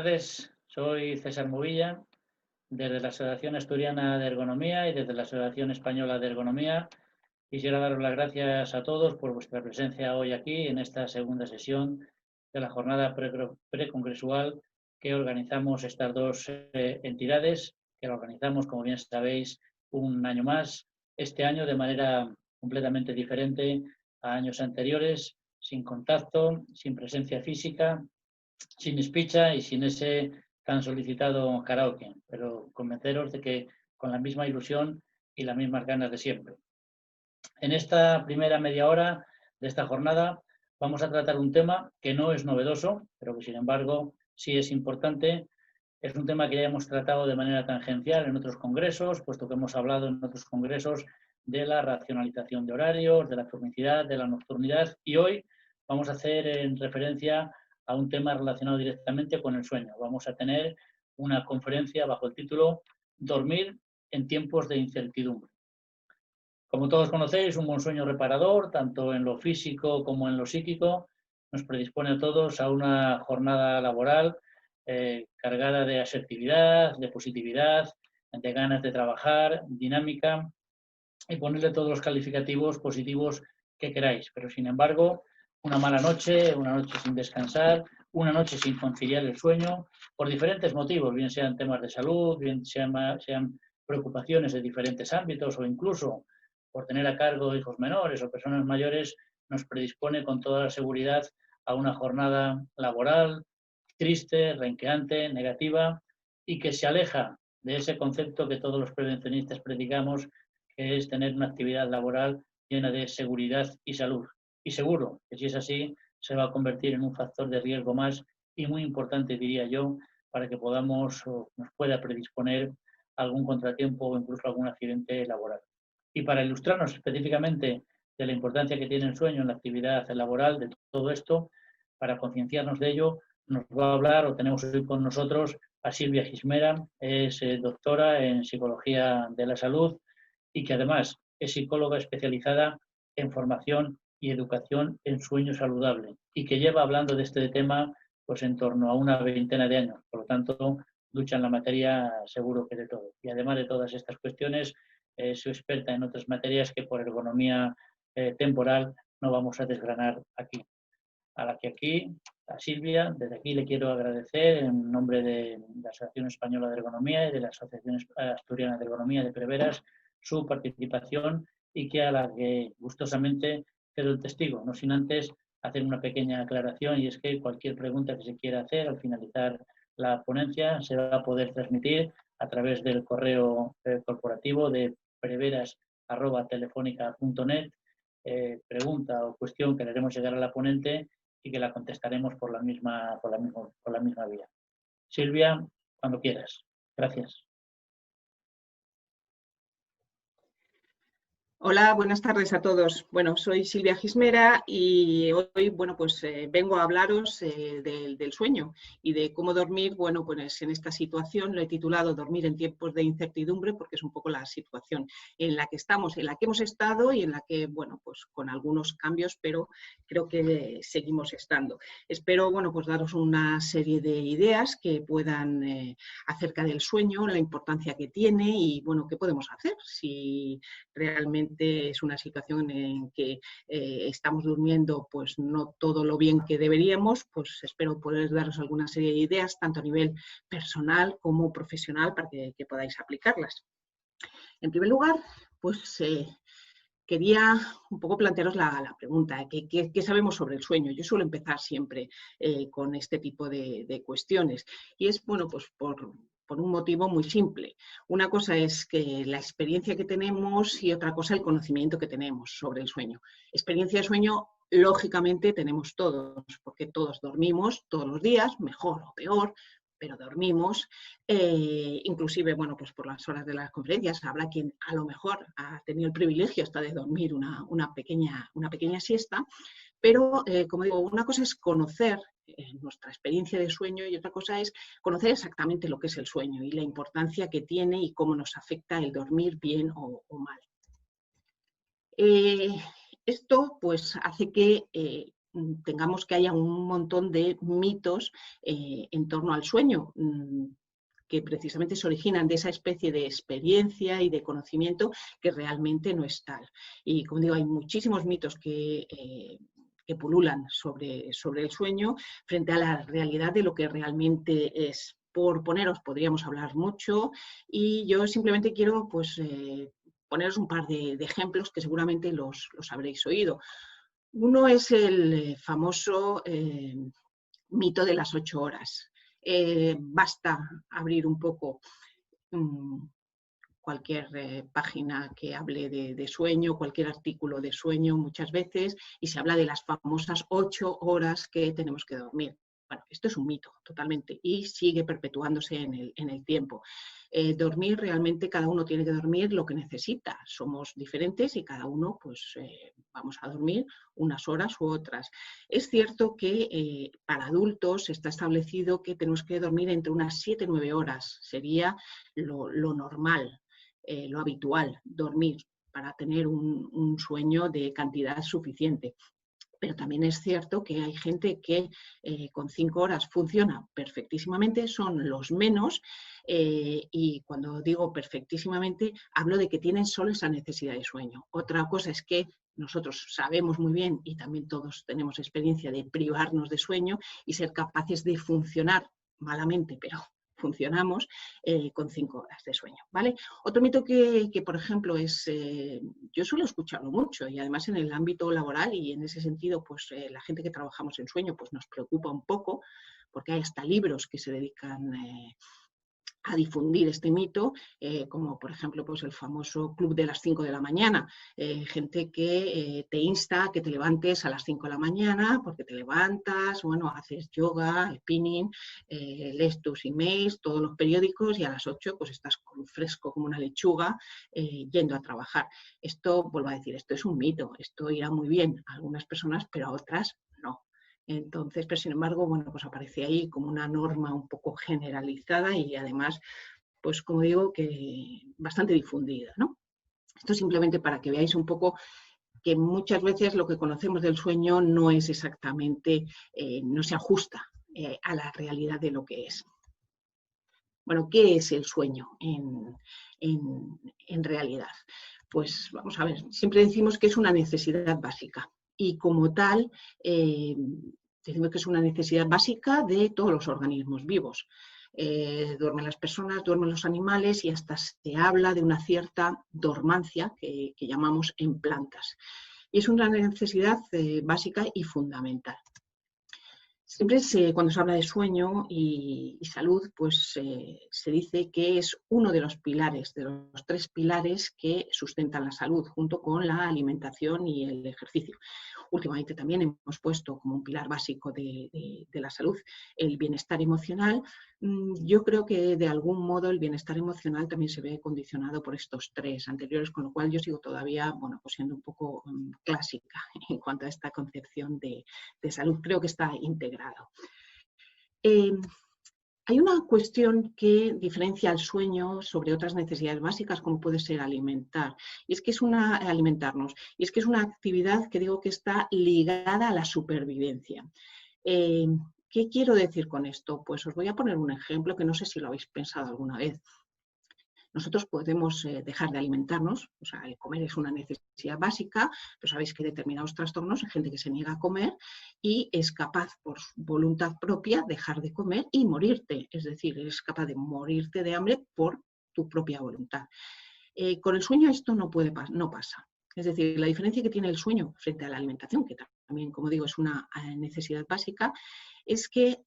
tardes, soy César Movilla, desde la Asociación Asturiana de Ergonomía y desde la Asociación Española de Ergonomía. Quisiera daros las gracias a todos por vuestra presencia hoy aquí en esta segunda sesión de la jornada precongresual que organizamos estas dos entidades, que la organizamos, como bien sabéis, un año más, este año de manera completamente diferente a años anteriores, sin contacto, sin presencia física, sin espicha y sin ese tan solicitado karaoke, pero convenceros de que con la misma ilusión y las mismas ganas de siempre. En esta primera media hora de esta jornada vamos a tratar un tema que no es novedoso, pero que sin embargo sí es importante. Es un tema que ya hemos tratado de manera tangencial en otros congresos, puesto que hemos hablado en otros congresos de la racionalización de horarios, de la cronicidad, de la nocturnidad, y hoy vamos a hacer en referencia a un tema relacionado directamente con el sueño. Vamos a tener una conferencia bajo el título Dormir en tiempos de incertidumbre. Como todos conocéis, un buen sueño reparador, tanto en lo físico como en lo psíquico, nos predispone a todos a una jornada laboral cargada de asertividad, de positividad, de ganas de trabajar, dinámica, y ponerle todos los calificativos positivos que queráis. Pero, sin embargo, una mala noche, una noche sin descansar, una noche sin conciliar el sueño, por diferentes motivos, bien sean temas de salud, bien sean preocupaciones de diferentes ámbitos o incluso por tener a cargo hijos menores o personas mayores, nos predispone con toda la seguridad a una jornada laboral triste, renqueante, negativa y que se aleja de ese concepto que todos los prevencionistas predicamos, que es tener una actividad laboral llena de seguridad y salud. Y seguro que si es así, se va a convertir en un factor de riesgo más y muy importante, diría yo, para que podamos o nos pueda predisponer a algún contratiempo o incluso algún accidente laboral. Y para ilustrarnos específicamente de la importancia que tiene el sueño en la actividad laboral, de todo esto, para concienciarnos de ello, nos va a hablar, o tenemos hoy con nosotros, a Silvia Gismera, es doctora en Psicología de la Salud y que además es psicóloga especializada en formación y educación en sueño saludable y que lleva hablando de este tema pues en torno a una veintena de años. Por lo tanto, lucha en la materia seguro que de todo. Y además de todas estas cuestiones, es experta en otras materias que por ergonomía temporal no vamos a desgranar aquí. A la que aquí, a Silvia, desde aquí le quiero agradecer en nombre de la Asociación Española de Ergonomía y de la Asociación Asturiana de Ergonomía de Preveras su participación y que a la que gustosamente quedo el testigo, no sin antes hacer una pequeña aclaración, y es que cualquier pregunta que se quiera hacer al finalizar la ponencia se va a poder transmitir a través del correo corporativo de preveras@telefonica.net, pregunta o cuestión que le haremos llegar a la ponente y que la contestaremos por la misma vía. Silvia, cuando quieras. Gracias. Hola, buenas tardes a todos. Bueno, soy Silvia Gismera y hoy, bueno, pues vengo a hablaros del sueño y de cómo dormir. Bueno, pues en esta situación lo he titulado Dormir en tiempos de incertidumbre, porque es un poco la situación en la que estamos, en la que hemos estado y en la que, bueno, pues con algunos cambios, pero creo que seguimos estando. Espero, bueno, pues daros una serie de ideas que puedan acerca del sueño, la importancia que tiene y, bueno, qué podemos hacer si realmente es una situación en que estamos durmiendo pues no todo lo bien que deberíamos. Pues espero poder daros alguna serie de ideas, tanto a nivel personal como profesional, para que podáis aplicarlas. En primer lugar, pues quería un poco plantearos la pregunta, ¿qué sabemos sobre el sueño? Yo suelo empezar siempre con este tipo de cuestiones y es, bueno, pues por un motivo muy simple. Una cosa es que la experiencia que tenemos y otra cosa el conocimiento que tenemos sobre el sueño. Experiencia de sueño, lógicamente, tenemos todos, porque todos dormimos todos los días, mejor o peor, pero dormimos, inclusive, bueno, pues por las horas de las conferencias habrá quien a lo mejor ha tenido el privilegio hasta de dormir una pequeña siesta, pero como digo, una cosa es conocer nuestra experiencia de sueño y otra cosa es conocer exactamente lo que es el sueño y la importancia que tiene y cómo nos afecta el dormir bien o mal. Esto pues hace que tengamos que haya un montón de mitos en torno al sueño, que precisamente se originan de esa especie de experiencia y de conocimiento que realmente no es tal. Y como digo, hay muchísimos mitos que pululan sobre el sueño frente a la realidad de lo que realmente es. Por poneros, podríamos hablar mucho, y yo simplemente quiero pues, poneros un par de ejemplos que seguramente los habréis oído. Uno es el famoso mito de las 8 horas. Basta abrir un poco cualquier página que hable de sueño, cualquier artículo de sueño muchas veces, y se habla de las famosas 8 horas que tenemos que dormir. Bueno, esto es un mito totalmente y sigue perpetuándose en el tiempo. Dormir, realmente cada uno tiene que dormir lo que necesita. Somos diferentes y cada uno pues vamos a dormir unas horas u otras. Es cierto que para adultos está establecido que tenemos que dormir entre unas 7 y 9 horas. Sería lo normal, lo habitual, dormir para tener un sueño de cantidad suficiente. Pero también es cierto que hay gente que con 5 horas funciona perfectísimamente, son los menos, y cuando digo perfectísimamente hablo de que tienen solo esa necesidad de sueño. Otra cosa es que nosotros sabemos muy bien, y también todos tenemos experiencia de privarnos de sueño y ser capaces de funcionar malamente, pero funcionamos con 5 horas de sueño, ¿vale? Otro mito que por ejemplo, yo suelo escucharlo mucho, y además en el ámbito laboral, y en ese sentido, pues la gente que trabajamos en sueño, pues nos preocupa un poco, porque hay hasta libros que se dedican a difundir este mito, como por ejemplo pues el famoso Club de las 5 de la mañana, gente que te insta a que te levantes a las 5 de la mañana porque te levantas, bueno, haces yoga, spinning, lees tus emails, todos los periódicos, y a las 8 pues estás fresco como una lechuga yendo a trabajar. Esto, vuelvo a decir, esto es un mito, esto irá muy bien a algunas personas, pero a otras no. Entonces, pero sin embargo, bueno, pues aparece ahí como una norma un poco generalizada y además, pues como digo, que bastante difundida, ¿no? Esto simplemente para que veáis un poco que muchas veces lo que conocemos del sueño no es exactamente, no se ajusta a la realidad de lo que es. Bueno, ¿qué es el sueño en realidad? Pues vamos a ver, siempre decimos que es una necesidad básica, y como tal, decimos que es una necesidad básica de todos los organismos vivos. Duermen las personas, duermen los animales, y hasta se habla de una cierta dormancia que llamamos en plantas. Y es una necesidad básica y fundamental. Siempre cuando se habla de sueño y salud, pues se dice que es uno de los pilares, de los 3 pilares que sustentan la salud, junto con la alimentación y el ejercicio. Últimamente también hemos puesto como un pilar básico de la salud el bienestar emocional. Yo creo que de algún modo el bienestar emocional también se ve condicionado por estos 3 anteriores, con lo cual yo sigo todavía, bueno, pues siendo un poco clásica en cuanto a esta concepción de salud. Creo que está integrado. Hay una cuestión que diferencia el sueño sobre otras necesidades básicas, como puede ser alimentarnos, y es que es una actividad que digo que está ligada a la supervivencia. ¿Qué quiero decir con esto? Pues os voy a poner un ejemplo que no sé si lo habéis pensado alguna vez. Nosotros podemos dejar de alimentarnos, o sea, el comer es una necesidad básica, pero sabéis que hay determinados trastornos, hay gente que se niega a comer y es capaz por voluntad propia dejar de comer y morirte, es decir, eres capaz de morirte de hambre por tu propia voluntad. Con el sueño esto no pasa. Es decir, la diferencia que tiene el sueño frente a la alimentación, que también, como digo, es una necesidad básica, es que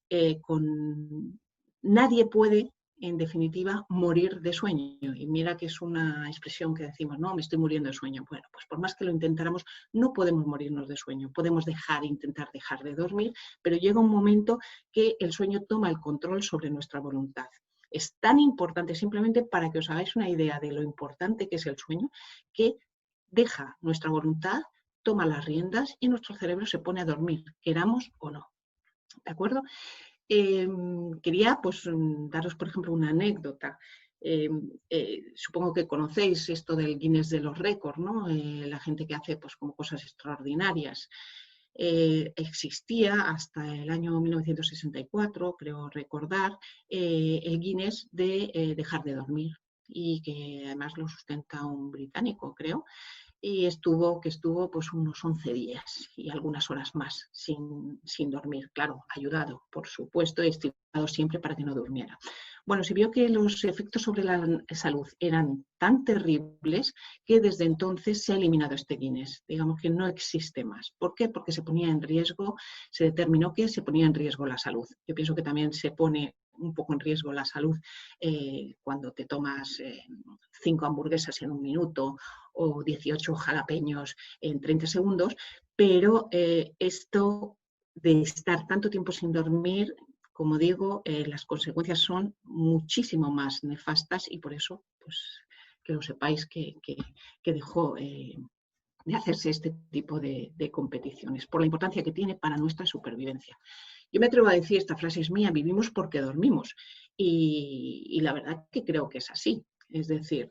nadie puede, en definitiva, morir de sueño. Y mira que es una expresión que decimos, no, me estoy muriendo de sueño. Bueno, pues por más que lo intentáramos, no podemos morirnos de sueño. Podemos intentar dejar de dormir, pero llega un momento que el sueño toma el control sobre nuestra voluntad. Es tan importante, simplemente para que os hagáis una idea de lo importante que es el sueño, que deja nuestra voluntad, toma las riendas y nuestro cerebro se pone a dormir, queramos o no. ¿De acuerdo? Quería pues daros, por ejemplo, una anécdota. Supongo que conocéis esto del Guinness de los récords, ¿no? La gente que hace pues como cosas extraordinarias. existía hasta el año 1964, creo recordar, el Guinness de dejar de dormir, y que además lo sustenta un británico, creo, y estuvo pues unos 11 días y algunas horas más sin dormir, claro, ayudado, por supuesto, estimulado siempre para que no durmiera. Bueno, se vio que los efectos sobre la salud eran tan terribles que desde entonces se ha eliminado este Guinness. Digamos que no existe más. ¿Por qué? Porque se ponía en riesgo, se determinó que se ponía en riesgo la salud. Yo pienso que también se pone un poco en riesgo la salud cuando te tomas 5 hamburguesas en un minuto o 18 jalapeños en 30 segundos, pero esto de estar tanto tiempo sin dormir, como digo, las consecuencias son muchísimo más nefastas, y por eso, pues, que lo sepáis que dejó de hacerse este tipo de competiciones, por la importancia que tiene para nuestra supervivencia. Yo me atrevo a decir, esta frase es mía, vivimos porque dormimos, y la verdad que creo que es así. Es decir,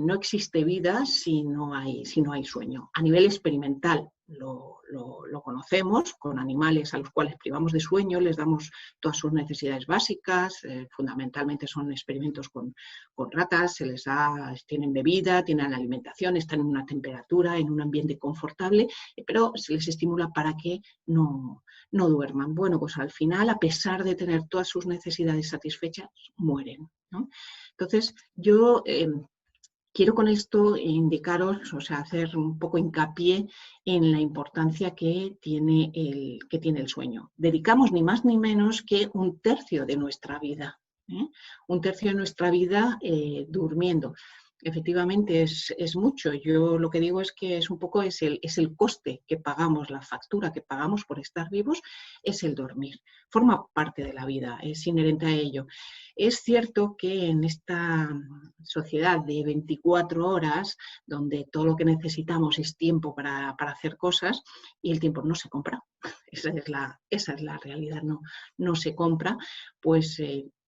no existe vida si no hay sueño. A nivel experimental lo conocemos con animales a los cuales privamos de sueño, les damos todas sus necesidades básicas, fundamentalmente son experimentos con ratas, se les da, tienen bebida, tienen alimentación, están en una temperatura, en un ambiente confortable, pero se les estimula para que no duerman. Bueno, pues al final, a pesar de tener todas sus necesidades satisfechas, mueren, ¿no? Entonces, yo quiero con esto indicaros, o sea, hacer un poco hincapié en la importancia que tiene el sueño. Dedicamos ni más ni menos que un tercio de nuestra vida, un tercio de nuestra vida durmiendo. Efectivamente es mucho. Yo lo que digo es que es un poco es el coste que pagamos, la factura que pagamos por estar vivos, es el dormir. Forma parte de la vida, es inherente a ello. Es cierto que en esta sociedad de 24 horas, donde todo lo que necesitamos es tiempo para hacer cosas, y el tiempo no se compra, esa es la realidad, no se compra, pues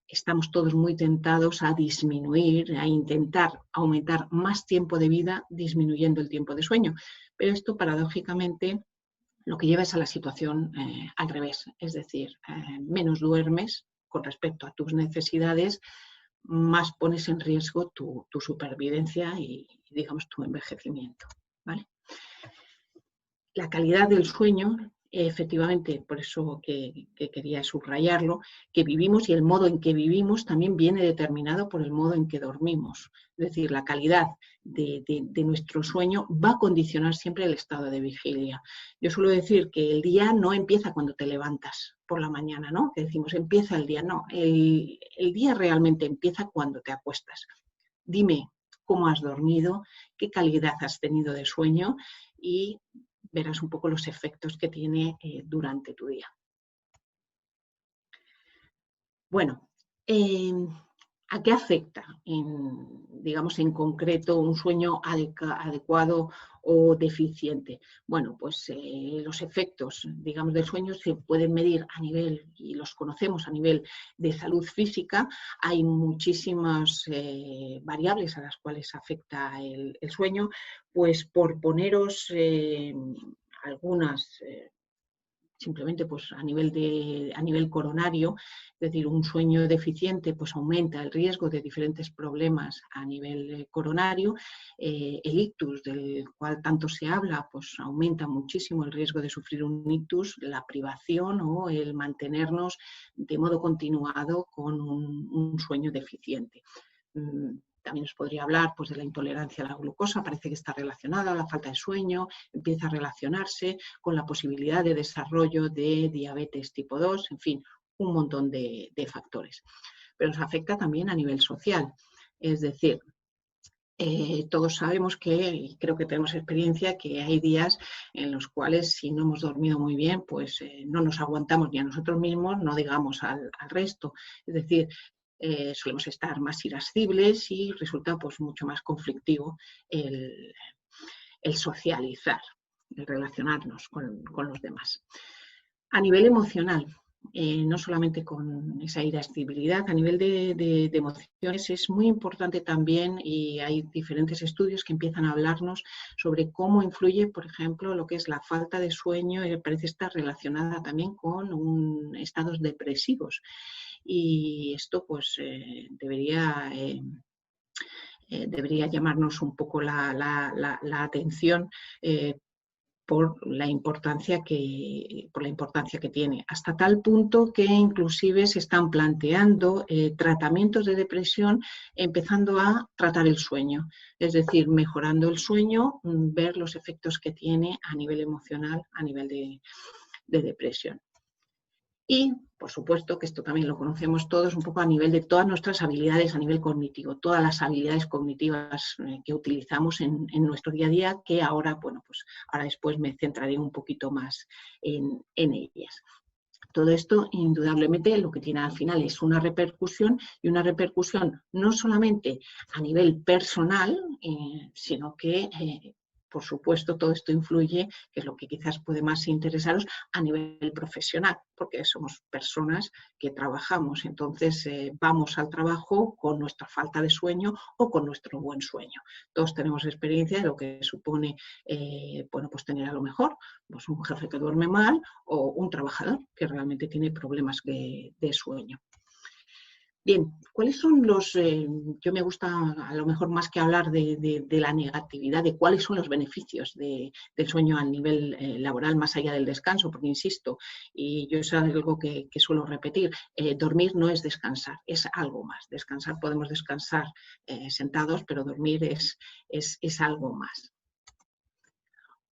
estamos todos muy tentados a disminuir, a intentar aumentar más tiempo de vida disminuyendo el tiempo de sueño. Pero esto, paradójicamente, lo que lleva es a la situación al revés. Es decir, menos duermes con respecto a tus necesidades, más pones en riesgo tu supervivencia y, digamos, tu envejecimiento, ¿vale? La calidad del sueño, efectivamente, por eso que quería subrayarlo, que vivimos y el modo en que vivimos también viene determinado por el modo en que dormimos. Es decir, la calidad de nuestro sueño va a condicionar siempre el estado de vigilia. Yo suelo decir que el día no empieza cuando te levantas por la mañana, ¿no? Que decimos, empieza el día. No, el día realmente empieza cuando te acuestas. Dime cómo has dormido, qué calidad has tenido de sueño, y verás un poco los efectos que tiene durante tu día. Bueno, ¿a qué afecta, digamos, en concreto, un sueño adecuado o deficiente? Bueno, pues los efectos, digamos, del sueño se pueden medir a nivel, y los conocemos a nivel de salud física. Hay muchísimas variables a las cuales afecta el sueño, pues por poneros algunas. Simplemente pues a nivel coronario, es decir, un sueño deficiente pues aumenta el riesgo de diferentes problemas a nivel coronario. El ictus, del cual tanto se habla, pues aumenta muchísimo el riesgo de sufrir un ictus, la privación o el mantenernos de modo continuado con un sueño deficiente. También os podría hablar pues, de la intolerancia a la glucosa, parece que está relacionada a la falta de sueño, empieza a relacionarse con la posibilidad de desarrollo de diabetes tipo 2, en fin, un montón de factores. Pero nos afecta también a nivel social, es decir, todos sabemos que, y creo que tenemos experiencia, que hay días en los cuales si no hemos dormido muy bien, pues no nos aguantamos ni a nosotros mismos, no digamos al resto. Es decir, solemos estar más irascibles y resulta pues mucho más conflictivo el socializar, el relacionarnos con los demás. A nivel emocional, no solamente con esa irascibilidad, a nivel de emociones es muy importante también, y hay diferentes estudios que empiezan a hablarnos sobre cómo influye, por ejemplo, lo que es la falta de sueño, parece estar relacionada también con estados depresivos. Y esto pues debería llamarnos un poco la atención, por la importancia que tiene, hasta tal punto que inclusive se están planteando tratamientos de depresión empezando a tratar el sueño, es decir, mejorando el sueño, ver los efectos que tiene a nivel emocional, a nivel de depresión. Y, por supuesto, que esto también lo conocemos todos un poco a nivel de todas nuestras habilidades a nivel cognitivo, todas las habilidades cognitivas que utilizamos en nuestro día a día, que ahora, bueno, pues ahora después me centraré un poquito más en ellas. Todo esto, indudablemente, lo que tiene al final es una repercusión, y una repercusión no solamente a nivel personal, sino que por supuesto, todo esto influye, que es lo que quizás puede más interesaros, a nivel profesional, porque somos personas que trabajamos, entonces vamos al trabajo con nuestra falta de sueño o con nuestro buen sueño. Todos tenemos experiencia de lo que supone bueno, pues tener a lo mejor pues un jefe que duerme mal o un trabajador que realmente tiene problemas de sueño. Bien, ¿cuáles son los...? Yo me gusta a lo mejor más que hablar de la negatividad, de cuáles son los beneficios del sueño a nivel laboral, más allá del descanso, porque insisto, y yo es algo que suelo repetir, dormir no es descansar, es algo más. Descansar, podemos descansar sentados, pero dormir es algo más.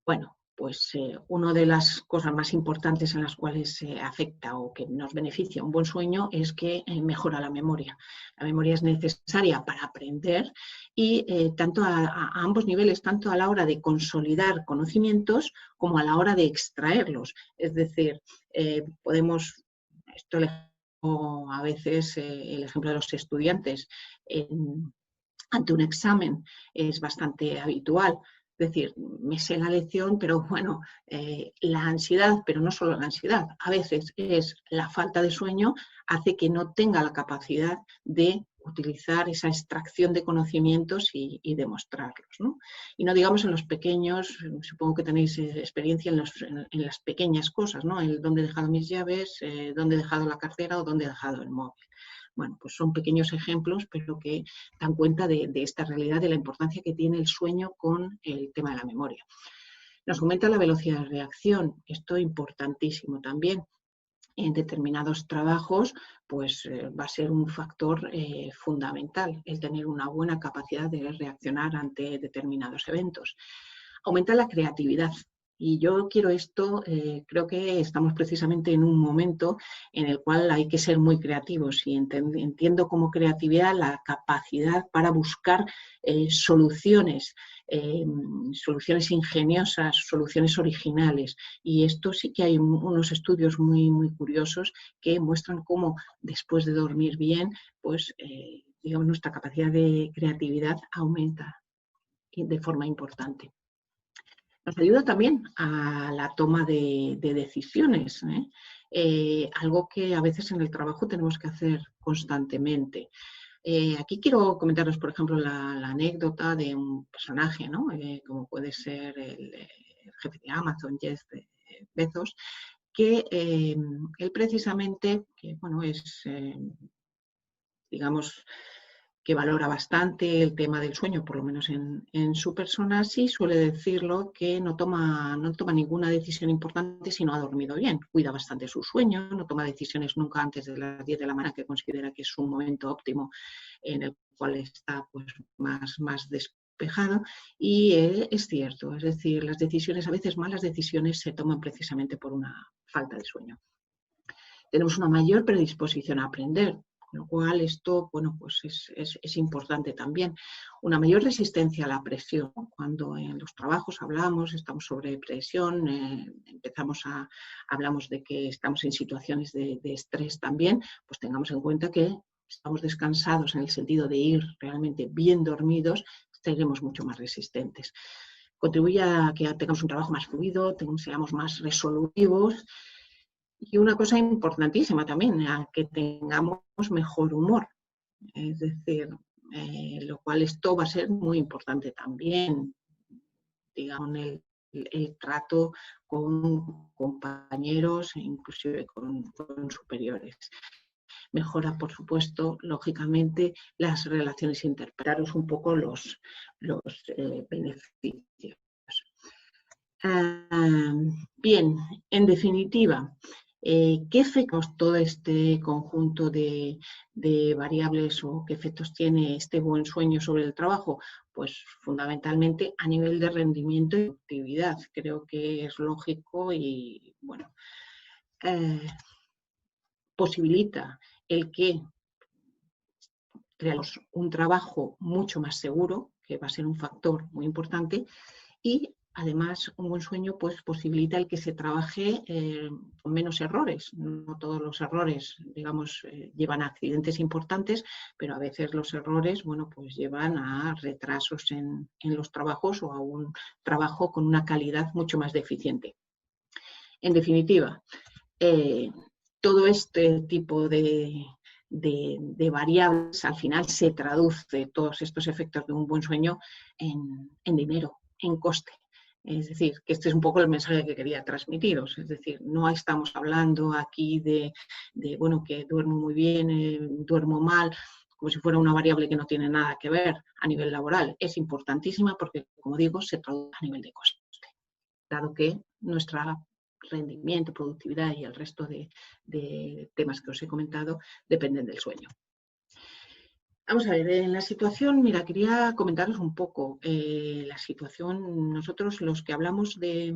Bueno, pues una de las cosas más importantes en las cuales afecta o que nos beneficia un buen sueño es que mejora la memoria. La memoria es necesaria para aprender y tanto a ambos niveles, tanto a la hora de consolidar conocimientos como a la hora de extraerlos. Es decir, podemos, esto a veces el ejemplo de los estudiantes ante un examen es bastante habitual. Es decir, me sé la lección, pero bueno, la ansiedad, pero no solo la ansiedad, a veces es la falta de sueño, hace que no tenga la capacidad de utilizar esa extracción de conocimientos y demostrarlos, ¿no? Y no digamos en los pequeños, supongo que tenéis experiencia en las pequeñas cosas, ¿no? El dónde he dejado mis llaves, dónde he dejado la cartera o dónde he dejado el móvil. Bueno, pues son pequeños ejemplos, pero que dan cuenta de esta realidad, de la importancia que tiene el sueño con el tema de la memoria. Nos aumenta la velocidad de reacción, esto es importantísimo también. En determinados trabajos, pues va a ser un factor fundamental el tener una buena capacidad de reaccionar ante determinados eventos. Aumenta la creatividad. Y yo quiero esto, creo que estamos precisamente en un momento en el cual hay que ser muy creativos y entiendo como creatividad la capacidad para buscar soluciones ingeniosas, soluciones originales. Y esto sí que hay unos estudios muy, muy curiosos que muestran cómo después de dormir bien, pues digamos, nuestra capacidad de creatividad aumenta de forma importante. Nos ayuda también a la toma de decisiones, algo que a veces en el trabajo tenemos que hacer constantemente. Aquí quiero comentaros, por ejemplo, la anécdota de un personaje, ¿no? Como puede ser el jefe de Amazon, Jeff Bezos, que él precisamente, que bueno, es, digamos, que valora bastante el tema del sueño, por lo menos en su persona, sí suele decirlo que no toma ninguna decisión importante si no ha dormido bien. Cuida bastante su sueño, no toma decisiones nunca antes de las 10 de la mañana, que considera que es un momento óptimo en el cual está pues, más despejado. Y es cierto, es decir, las decisiones, a veces malas decisiones, se toman precisamente por una falta de sueño. Tenemos una mayor predisposición a aprender, con lo cual esto, bueno, pues es importante también. Una mayor resistencia a la presión. Cuando en los trabajos estamos sobre presión, hablamos de que estamos en situaciones de estrés también, pues tengamos en cuenta que estamos descansados en el sentido de ir realmente bien dormidos, seremos mucho más resistentes. Contribuye a que tengamos un trabajo más fluido, seamos más resolutivos. Y una cosa importantísima también, a que tengamos mejor humor. Es decir, lo cual esto va a ser muy importante también, digamos, el trato con compañeros e inclusive con superiores. Mejora, por supuesto, lógicamente, las relaciones interpersonales, un poco los beneficios. Bien, en definitiva, ¿qué efectos todo este conjunto de variables o qué efectos tiene este buen sueño sobre el trabajo? Pues fundamentalmente a nivel de rendimiento y productividad. Creo que es lógico y, bueno, posibilita el que creamos un trabajo mucho más seguro, que va a ser un factor muy importante, y además un buen sueño pues posibilita el que se trabaje con menos errores. No todos los errores, digamos, llevan a accidentes importantes, pero a veces los errores, bueno, pues llevan a retrasos en los trabajos o a un trabajo con una calidad mucho más deficiente. En definitiva, todo este tipo de variables al final se traduce, todos estos efectos de un buen sueño, en dinero, en coste. Es decir, que este es un poco el mensaje que quería transmitiros. Es decir, no estamos hablando aquí de bueno, que duermo muy bien, duermo mal, como si fuera una variable que no tiene nada que ver a nivel laboral. Es importantísima porque, como digo, se traduce a nivel de coste, dado que nuestra rendimiento, productividad y el resto de temas que os he comentado dependen del sueño. Vamos a ver, en la situación, mira, quería comentaros un poco la situación. Nosotros, los que hablamos de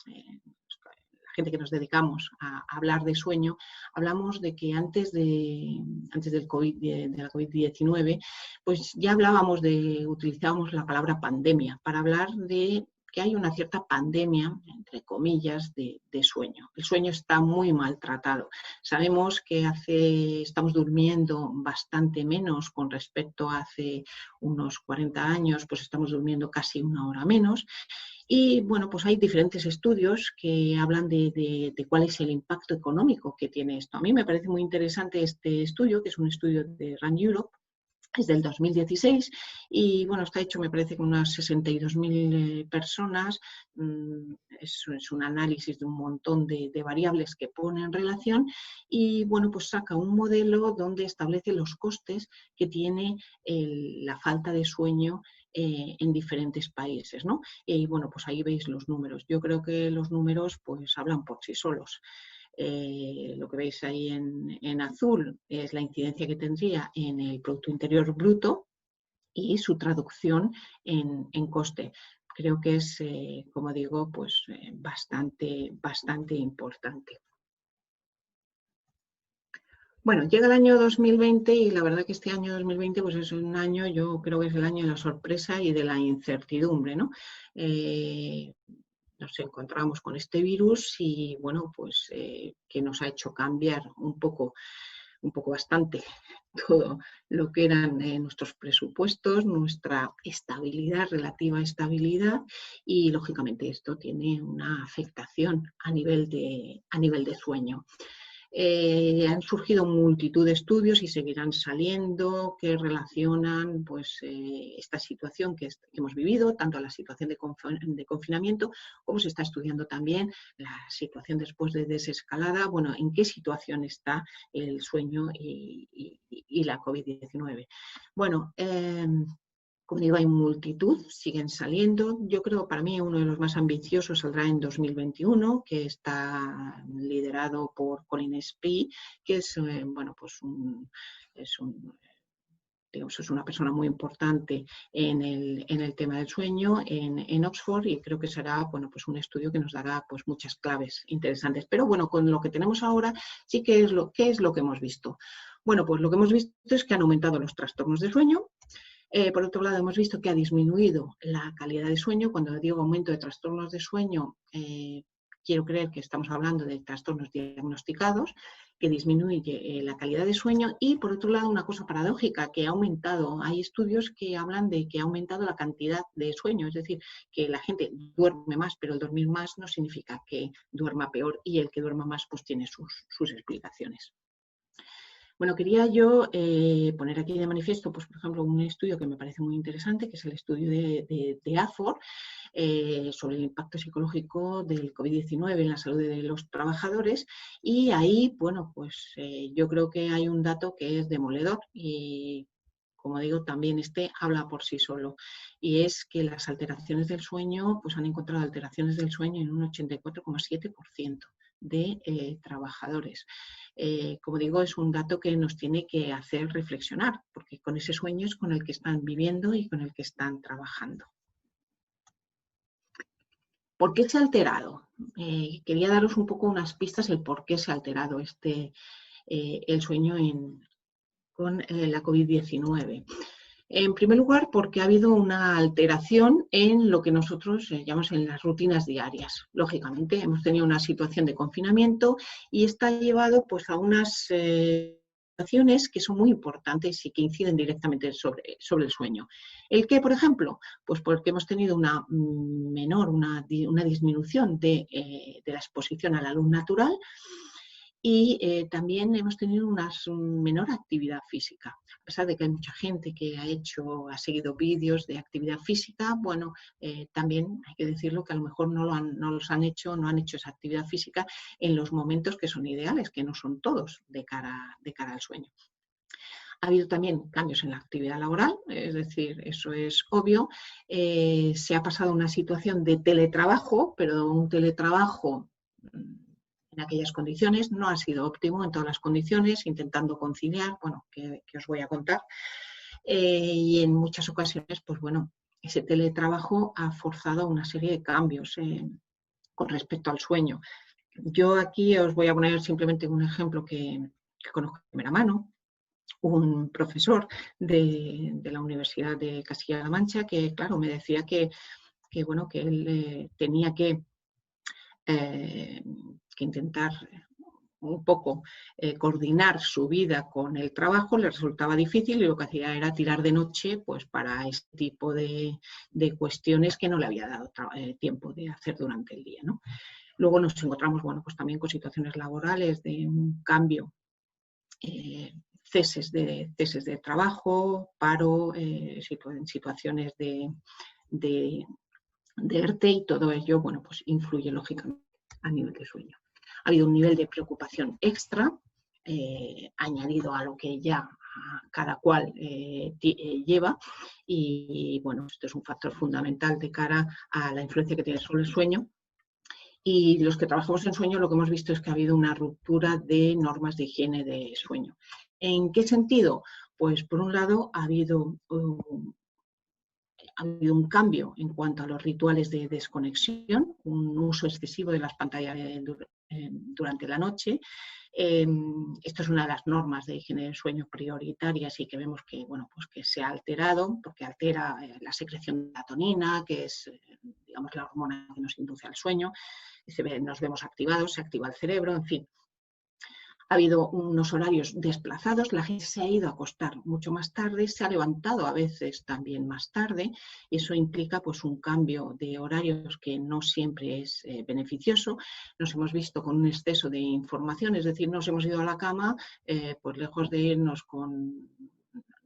la gente que nos dedicamos a hablar de sueño, hablamos de que antes del COVID, de la COVID-19, pues ya utilizábamos la palabra pandemia para hablar de que hay una cierta pandemia, entre comillas, de sueño. El sueño está muy maltratado. Sabemos que estamos durmiendo bastante menos con respecto a hace unos 40 años, pues estamos durmiendo casi 1 hora menos. Y bueno, pues hay diferentes estudios que hablan de cuál es el impacto económico que tiene esto. A mí me parece muy interesante este estudio, que es un estudio de RAND Europe, es del 2016 y bueno, está hecho me parece con unas 62.000 personas. Es un análisis de un montón de variables que pone en relación y bueno, pues saca un modelo donde establece los costes que tiene la falta de sueño en diferentes países, ¿no? Y bueno, pues ahí veis los números. Yo creo que los números pues hablan por sí solos. Lo que veis ahí en azul es la incidencia que tendría en el Producto Interior Bruto y su traducción en coste. Creo que es, como digo, pues bastante importante. Bueno, llega el año 2020 y la verdad que este año 2020 pues es un año, yo creo que es el año de la sorpresa y de la incertidumbre, ¿no? Nos encontramos con este virus y bueno, pues que nos ha hecho cambiar un poco bastante todo lo que eran nuestros presupuestos, nuestra relativa estabilidad y lógicamente esto tiene una afectación a nivel de sueño. Han surgido multitud de estudios y seguirán saliendo que relacionan pues, esta situación que hemos vivido, tanto la situación de confinamiento, como se está estudiando también la situación después de desescalada, bueno, en qué situación está el sueño y la COVID-19. Bueno, como digo, hay multitud, siguen saliendo. Yo creo, para mí, uno de los más ambiciosos saldrá en 2021, que está liderado por Colin Spee, que es, bueno, pues es una persona muy importante en el tema del sueño en Oxford y creo que será, bueno, pues un estudio que nos dará pues muchas claves interesantes. Pero bueno, con lo que tenemos ahora, sí que es ¿qué es lo que hemos visto? Bueno, pues lo que hemos visto es que han aumentado los trastornos de sueño. Por otro lado, hemos visto que ha disminuido la calidad de sueño. Cuando digo aumento de trastornos de sueño, quiero creer que estamos hablando de trastornos diagnosticados, que disminuye la calidad de sueño y, por otro lado, una cosa paradójica, que ha aumentado. Hay estudios que hablan de que ha aumentado la cantidad de sueño, es decir, que la gente duerme más, pero el dormir más no significa que duerma peor y el que duerma más pues tiene sus explicaciones. Bueno, quería yo poner aquí de manifiesto, pues, por ejemplo, un estudio que me parece muy interesante, que es el estudio de AFOR, sobre el impacto psicológico del COVID-19 en la salud de los trabajadores. Y ahí, bueno, pues yo creo que hay un dato que es demoledor y, como digo, también habla por sí solo. Y es que las alteraciones del sueño, pues han encontrado alteraciones del sueño en un 84,7% de trabajadores. Como digo, es un dato que nos tiene que hacer reflexionar, porque con ese sueño es con el que están viviendo y con el que están trabajando. ¿Por qué se ha alterado? Quería daros un poco unas pistas el por qué se ha alterado el sueño con la COVID-19. En primer lugar, porque ha habido una alteración en lo que nosotros llamamos en las rutinas diarias. Lógicamente, hemos tenido una situación de confinamiento y está llevado pues, a unas situaciones que son muy importantes y que inciden directamente sobre el sueño. ¿El qué, por ejemplo? Pues porque hemos tenido una disminución de la exposición a la luz natural. Y también hemos tenido una menor actividad física. A pesar de que hay mucha gente que ha seguido vídeos de actividad física, bueno, también hay que decirlo que a lo mejor no han hecho esa actividad física en los momentos que son ideales, que no son todos de cara al sueño. Ha habido también cambios en la actividad laboral, es decir, eso es obvio. Se ha pasado a una situación de teletrabajo, pero un teletrabajo en aquellas condiciones, no ha sido óptimo en todas las condiciones, intentando conciliar, bueno, que os voy a contar. Y en muchas ocasiones, pues bueno, ese teletrabajo ha forzado una serie de cambios con respecto al sueño. Yo aquí os voy a poner simplemente un ejemplo que conozco de primera mano. Un profesor de la Universidad de Castilla-La Mancha que, claro, me decía que él tenía que intentar un poco coordinar su vida con el trabajo, le resultaba difícil y lo que hacía era tirar de noche pues, para este tipo de cuestiones que no le había dado tiempo de hacer durante el día, ¿no? Luego nos encontramos bueno, pues también con situaciones laborales de un cambio, ceses de trabajo, paro, en situaciones de ERTE y todo ello bueno, pues influye lógicamente a nivel de sueño. Ha habido un nivel de preocupación extra, añadido a lo que ya cada cual lleva y bueno, esto es un factor fundamental de cara a la influencia que tiene sobre el sueño. Y los que trabajamos en sueño lo que hemos visto es que ha habido una ruptura de normas de higiene de sueño. ¿En qué sentido? Pues por un lado ha habido un cambio en cuanto a los rituales de desconexión, un uso excesivo de las pantallas durante la noche. Esto es una de las normas de higiene del sueño prioritarias y que vemos que, bueno, pues que se ha alterado porque altera la secreción de melatonina, que es digamos, la hormona que nos induce al sueño. Nos vemos activados, se activa el cerebro, en fin. Ha habido unos horarios desplazados, la gente se ha ido a acostar mucho más tarde, se ha levantado a veces también más tarde, y eso implica pues, un cambio de horarios que no siempre es beneficioso. Nos hemos visto con un exceso de información, es decir, nos hemos ido a la cama, pues lejos de irnos con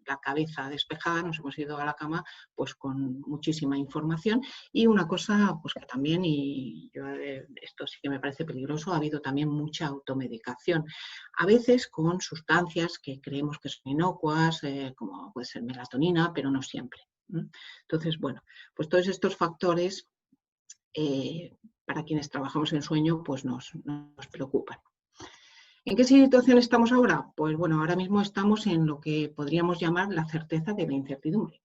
la cabeza despejada, nos hemos ido a la cama pues con muchísima información y una cosa pues que también, y yo, esto sí que me parece peligroso, ha habido también mucha automedicación, a veces con sustancias que creemos que son inocuas, como puede ser melatonina, pero no siempre. Entonces, bueno, pues todos estos factores para quienes trabajamos en sueño pues nos preocupan. ¿En qué situación estamos ahora? Pues bueno, ahora mismo estamos en lo que podríamos llamar la certeza de la incertidumbre.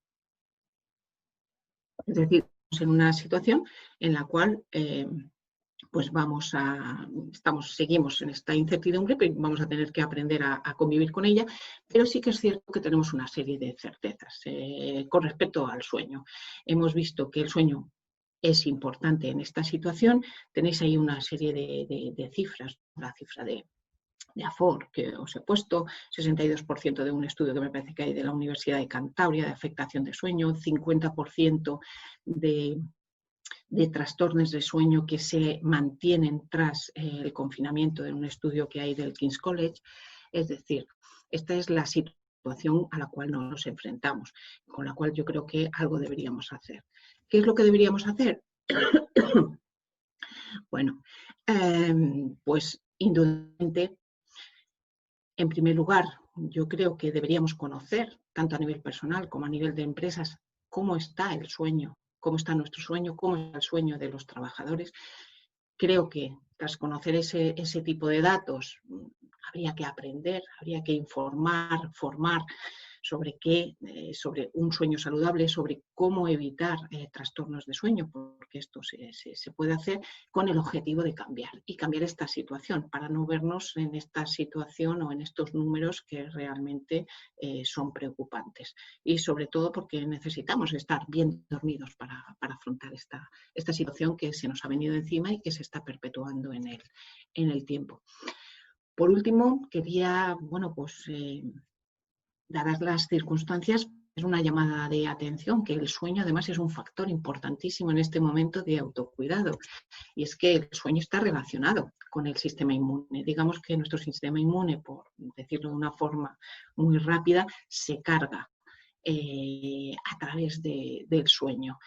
Es decir, estamos en una situación en la cual pues seguimos en esta incertidumbre, pero vamos a tener que aprender a convivir con ella, pero sí que es cierto que tenemos una serie de certezas con respecto al sueño. Hemos visto que el sueño es importante en esta situación. Tenéis ahí una serie de cifras, la cifra de AFOR que os he puesto, 62% de un estudio que me parece que hay de la Universidad de Cantabria de afectación de sueño, 50% de trastornos de sueño que se mantienen tras el confinamiento, de un estudio que hay del King's College. Es decir, esta es la situación a la cual nos enfrentamos, con la cual yo creo que algo deberíamos hacer. ¿Qué es lo que deberíamos hacer? Bueno, pues indudablemente, en primer lugar, yo creo que deberíamos conocer, tanto a nivel personal como a nivel de empresas, cómo está el sueño, cómo está nuestro sueño, cómo está el sueño de los trabajadores. Creo que tras conocer ese tipo de datos, habría que aprender, habría que informar, formar sobre sobre un sueño saludable, sobre cómo evitar trastornos de sueño, porque esto se puede hacer con el objetivo de cambiar y cambiar esta situación para no vernos en esta situación o en estos números que realmente son preocupantes. Y sobre todo porque necesitamos estar bien dormidos para afrontar esta situación que se nos ha venido encima y que se está perpetuando en el tiempo. Por último, quería, dadas las circunstancias, es una llamada de atención que el sueño además es un factor importantísimo en este momento de autocuidado. Y es que el sueño está relacionado con el sistema inmune. Digamos que nuestro sistema inmune, por decirlo de una forma muy rápida, se carga a través del sueño.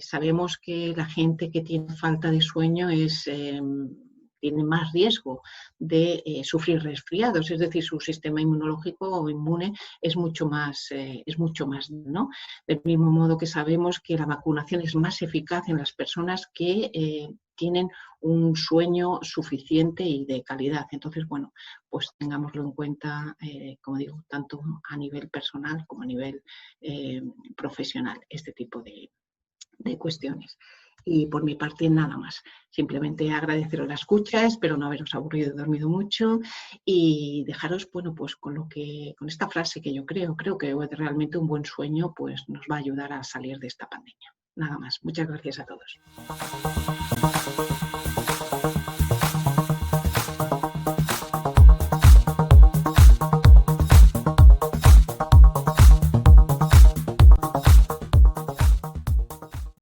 Sabemos que la gente que tiene falta de sueño tiene más riesgo de sufrir resfriados, es decir, su sistema inmunológico o inmune es mucho más, ¿no? Del mismo modo que sabemos que la vacunación es más eficaz en las personas que tienen un sueño suficiente y de calidad. Entonces, bueno, pues tengámoslo en cuenta, como digo, tanto a nivel personal como a nivel profesional, este tipo de cuestiones. Y por mi parte nada más, simplemente agradeceros la escucha, espero no haberos aburrido y dormido mucho y dejaros, pues con esta frase que yo creo que realmente un buen sueño pues nos va a ayudar a salir de esta pandemia. Nada más, muchas gracias a todos.